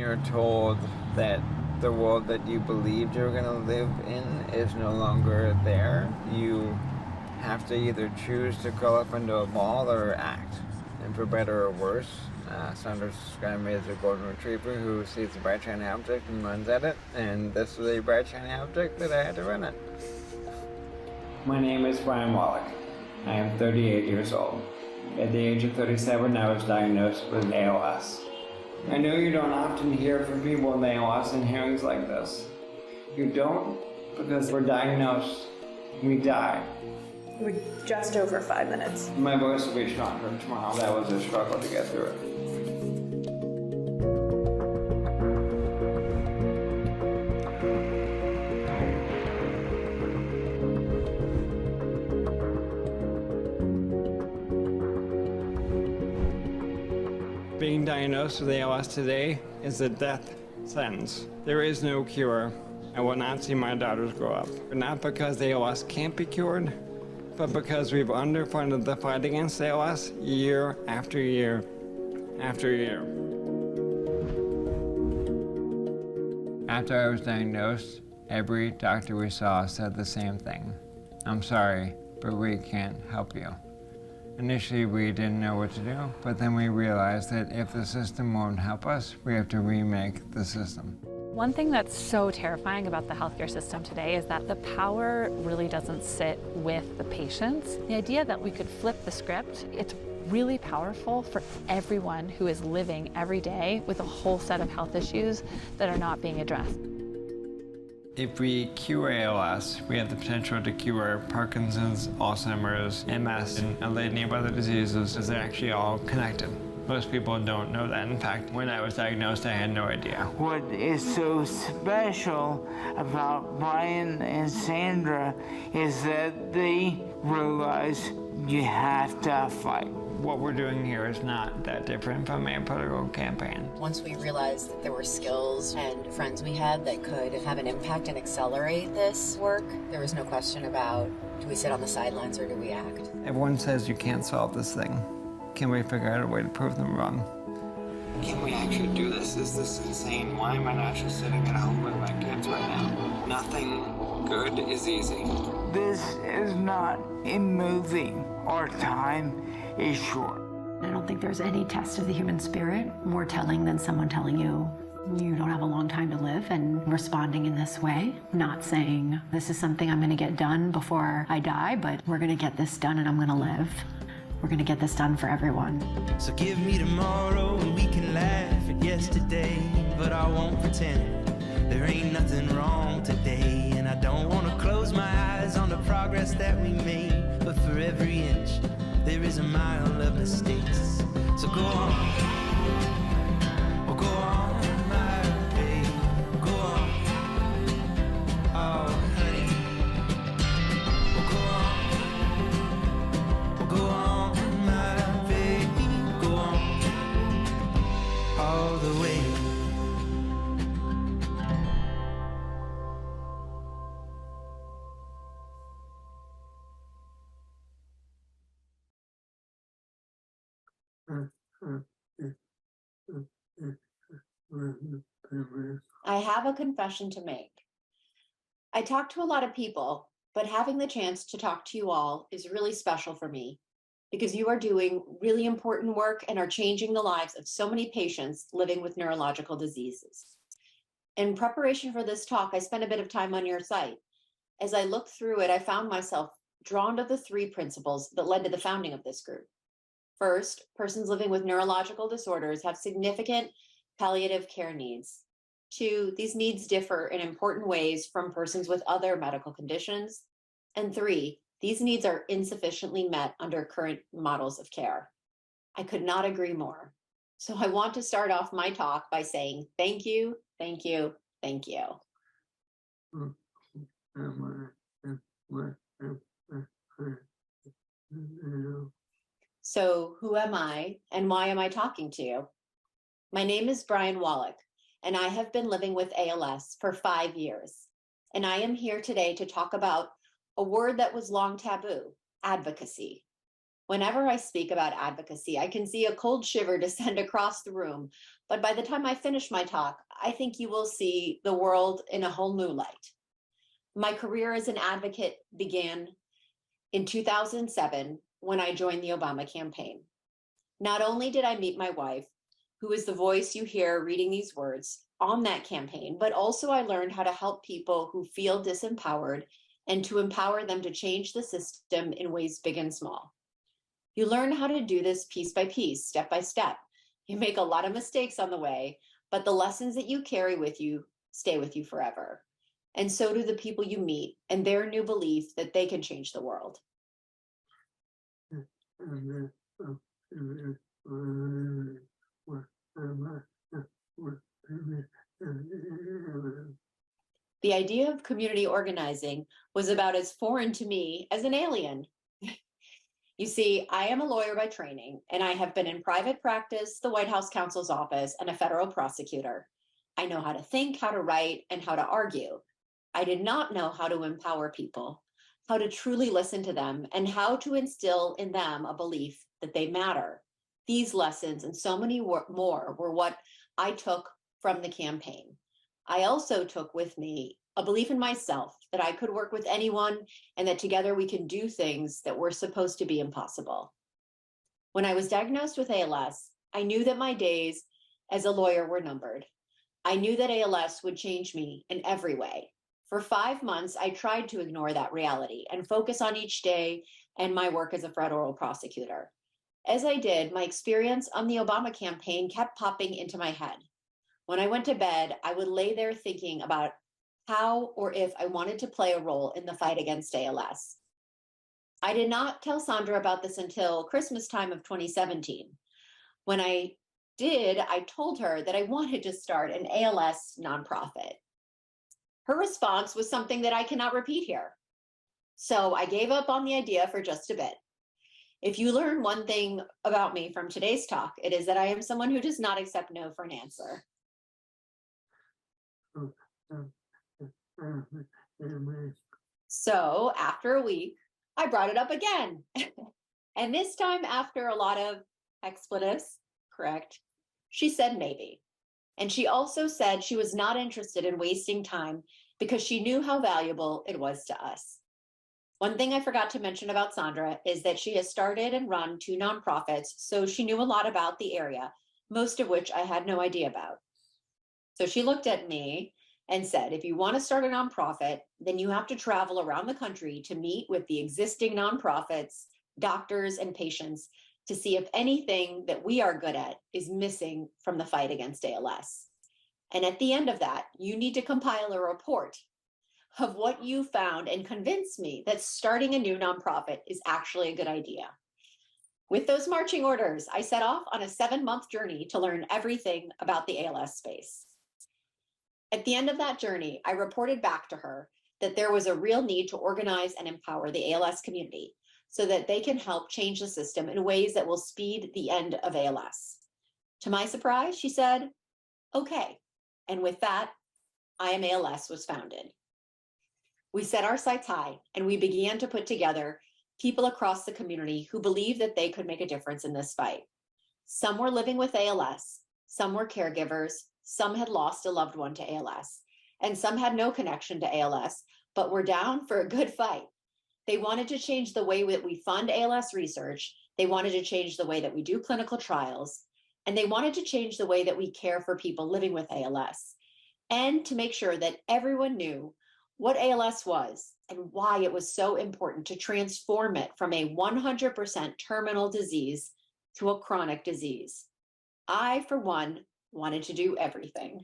you're told that the world that you believed you were going to live in is no longer there, you have to either choose to curl up into a ball or act. And for better or worse, Saunders described me as a golden retriever who sees a bright shiny object and runs at it, and this was a bright shiny object that I had to run at. My name is Brian Wallach. I am 38 years old. At the age of 37, I was diagnosed with ALS. I know you don't often hear from people with ALS in hearings like this. You don't because we're diagnosed, we die. We're just over 5 minutes. My voice will be stronger tomorrow. That was a struggle to get through it. Being diagnosed with ALS today is a death sentence. There is no cure. I will not see my daughters grow up. Not because ALS can't be cured, but because we've underfunded the fight against ALS year after year after year. After I was diagnosed, every doctor we saw said the same thing. I'm sorry, but we can't help you. Initially, we didn't know what to do, but then we realized that if the system won't help us, we have to remake the system. One thing that's so terrifying about the healthcare system today is that the power really doesn't sit with the patients. The idea that we could flip the script, it's really powerful for everyone who is living every day with a whole set of health issues that are not being addressed. If we cure ALS, we have the potential to cure Parkinson's, Alzheimer's, MS, and a litany of other diseases, as they're actually all connected. Most people don't know that. In fact, when I was diagnosed, I had no idea. What is so special about Brian and Sandra is that they realize you have to fight. What we're doing here is not that different from a political campaign. Once we realized that there were skills and friends we had that could have an impact and accelerate this work, there was no question about, do we sit on the sidelines or do we act? Everyone says you can't solve this thing. Can we figure out a way to prove them wrong? Can we actually do this? Is this insane? Why am I not just sitting at home with my kids right now? Nothing good is easy. This is not a movie. Our time is short. I don't think there's any test of the human spirit more telling than someone telling you you don't have a long time to live and responding in this way, not saying this is something I'm going to get done before I die, but we're going to get this done and I'm going to live. We're going to get this done for everyone. So give me tomorrow and we can laugh at yesterday, but I won't pretend there ain't nothing wrong today. And I don't want to close my eyes on the progress that we made, but for every inch there is a mile of mistakes. So go on, oh, go on, my baby, go on, oh honey, oh, go on, my baby, go on, all the way. I have a confession to make. I talk to a lot of people, but having the chance to talk to you all is really special for me because you are doing really important work and are changing the lives of so many patients living with neurological diseases. In preparation for this talk, I spent a bit of time on your site. As I looked through it, I found myself drawn to the 3 principles that led to the founding of this group. First, persons living with neurological disorders have significant palliative care needs. 2, these needs differ in important ways from persons with other medical conditions. And 3, these needs are insufficiently met under current models of care. I could not agree more. So I want to start off my talk by saying thank you, thank you, thank you. So who am I and why am I talking to you? My name is Brian Wallach, and I have been living with ALS for 5 years. And I am here today to talk about a word that was long taboo, advocacy. Whenever I speak about advocacy, I can see a cold shiver descend across the room. But by the time I finish my talk, I think you will see the world in a whole new light. My career as an advocate began in 2007 when I joined the Obama campaign. Not only did I meet my wife, who is the voice you hear reading these words on that campaign, but also I learned how to help people who feel disempowered and to empower them to change the system in ways big and small. You learn how to do this piece by piece, step by step. You make a lot of mistakes on the way, but the lessons that you carry with you stay with you forever. And so do the people you meet and their new belief that they can change the world. The idea of community organizing was about as foreign to me as an alien. You see, I am a lawyer by training, and I have been in private practice, the White House counsel's office, and a federal prosecutor. I know how to think, how to write, and how to argue. I did not know how to empower people, how to truly listen to them, and how to instill in them a belief that they matter. These lessons and so many more were what I took from the campaign. I also took with me a belief in myself that I could work with anyone and that together we can do things that were supposed to be impossible. When I was diagnosed with ALS, I knew that my days as a lawyer were numbered. I knew that ALS would change me in every way. For 5 months, I tried to ignore that reality and focus on each day and my work as a federal prosecutor. As I did, my experience on the Obama campaign kept popping into my head. When I went to bed, I would lay there thinking about how or if I wanted to play a role in the fight against ALS. I did not tell Sandra about this until Christmas time of 2017. When I did, I told her that I wanted to start an ALS nonprofit. Her response was something that I cannot repeat here. So I gave up on the idea for just a bit. If you learn one thing about me from today's talk, it is that I am someone who does not accept no for an answer. So after a week, I brought it up again. And this time, after a lot of expletives, correct, she said maybe. And she also said she was not interested in wasting time because she knew how valuable it was to us. One thing I forgot to mention about Sandra is that she has started and run 2 nonprofits, so she knew a lot about the area, most of which I had no idea about. So she looked at me and said, if you want to start a nonprofit, then you have to travel around the country to meet with the existing nonprofits, doctors, and patients to see if anything that we are good at is missing from the fight against ALS. And at the end of that, you need to compile a report of what you found and convince me that starting a new nonprofit is actually a good idea. With those marching orders, I set off on a 7-month journey to learn everything about the ALS space. At the end of that journey, I reported back to her that there was a real need to organize and empower the ALS community so that they can help change the system in ways that will speed the end of ALS. To my surprise, she said, okay. And with that, I Am ALS was founded. We set our sights high and we began to put together people across the community who believed that they could make a difference in this fight. Some were living with ALS, some were caregivers, some had lost a loved one to ALS, and some had no connection to ALS, but were down for a good fight. They wanted to change the way that we fund ALS research, they wanted to change the way that we do clinical trials, and they wanted to change the way that we care for people living with ALS, and to make sure that everyone knew what ALS was and why it was so important to transform it from a 100% terminal disease to a chronic disease. I, for one, wanted to do everything.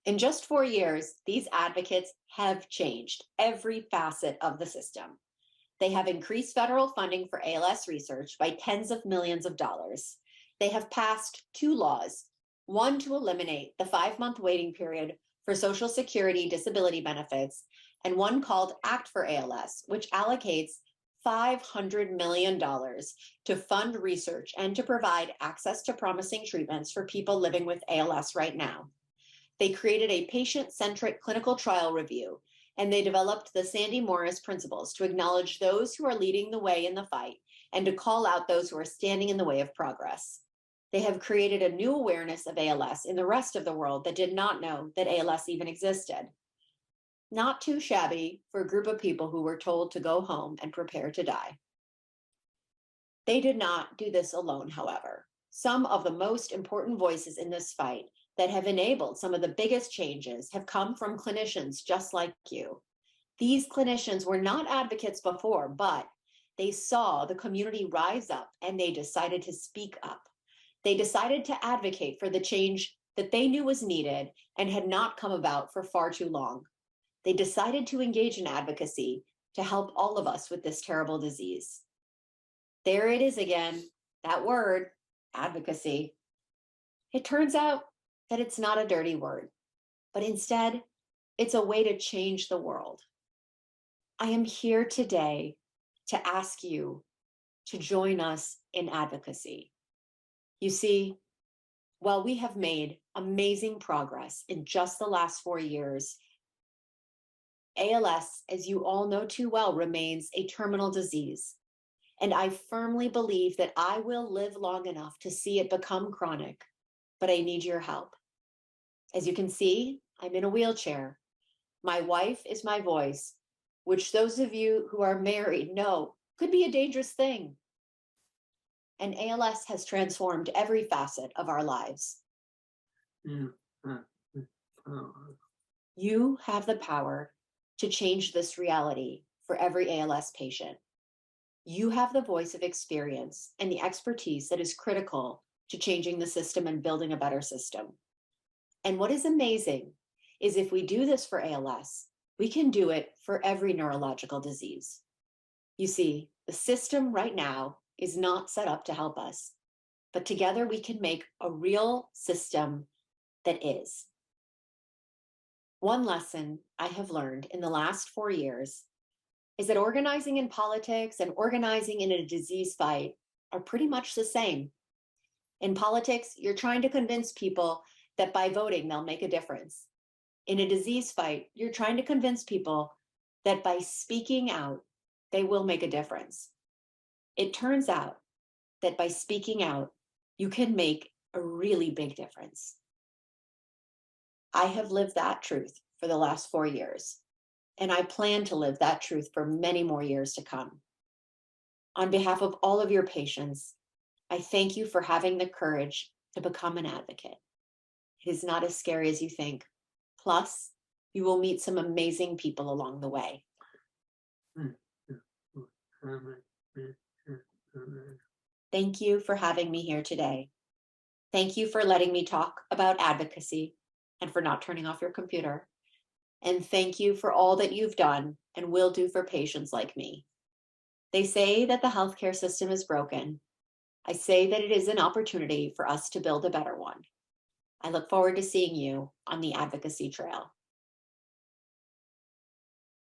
In just 4 years, these advocates have changed every facet of the system. They have increased federal funding for ALS research by tens of millions of dollars. They have passed 2 laws, one to eliminate the 5-month waiting period for Social Security disability benefits, and one called Act for ALS, which allocates $500 million to fund research and to provide access to promising treatments for people living with ALS right now. They created a patient-centric clinical trial review and they developed the Sandy Morris principles to acknowledge those who are leading the way in the fight and to call out those who are standing in the way of progress. They have created a new awareness of ALS in the rest of the world that did not know that ALS even existed. Not too shabby for a group of people who were told to go home and prepare to die. They did not do this alone, however. Some of the most important voices in this fight that have enabled some of the biggest changes have come from clinicians just like you. These clinicians were not advocates before, but they saw the community rise up and they decided to speak up. They decided to advocate for the change that they knew was needed and had not come about for far too long. They decided to engage in advocacy to help all of us with this terrible disease. There it is again, that word, advocacy. It turns out that it's not a dirty word, but instead, it's a way to change the world. I am here today to ask you to join us in advocacy. You see, while we have made amazing progress in just the last 4 years, ALS, as you all know too well, remains a terminal disease. And I firmly believe that I will live long enough to see it become chronic, but I need your help. As you can see, I'm in a wheelchair. My wife is my voice, which those of you who are married know could be a dangerous thing. And ALS has transformed every facet of our lives. You have the power to change this reality for every ALS patient. You have the voice of experience and the expertise that is critical to changing the system and building a better system. And what is amazing is if we do this for ALS, we can do it for every neurological disease. You see, the system right now is not set up to help us, but together we can make a real system that is. One lesson I have learned in the last 4 years is that organizing in politics and organizing in a disease fight are pretty much the same. In politics, you're trying to convince people that by voting, they'll make a difference. In a disease fight, you're trying to convince people that by speaking out, they will make a difference. It turns out that by speaking out, you can make a really big difference. I have lived that truth for the last 4 years, and I plan to live that truth for many more years to come. On behalf of all of your patients, I thank you for having the courage to become an advocate. It is not as scary as you think. Plus, you will meet some amazing people along the way. Thank you for having me here today. Thank you for letting me talk about advocacy and for not turning off your computer. And thank you for all that you've done and will do for patients like me. They say that the healthcare system is broken. I say that it is an opportunity for us to build a better one. I look forward to seeing you on the advocacy trail.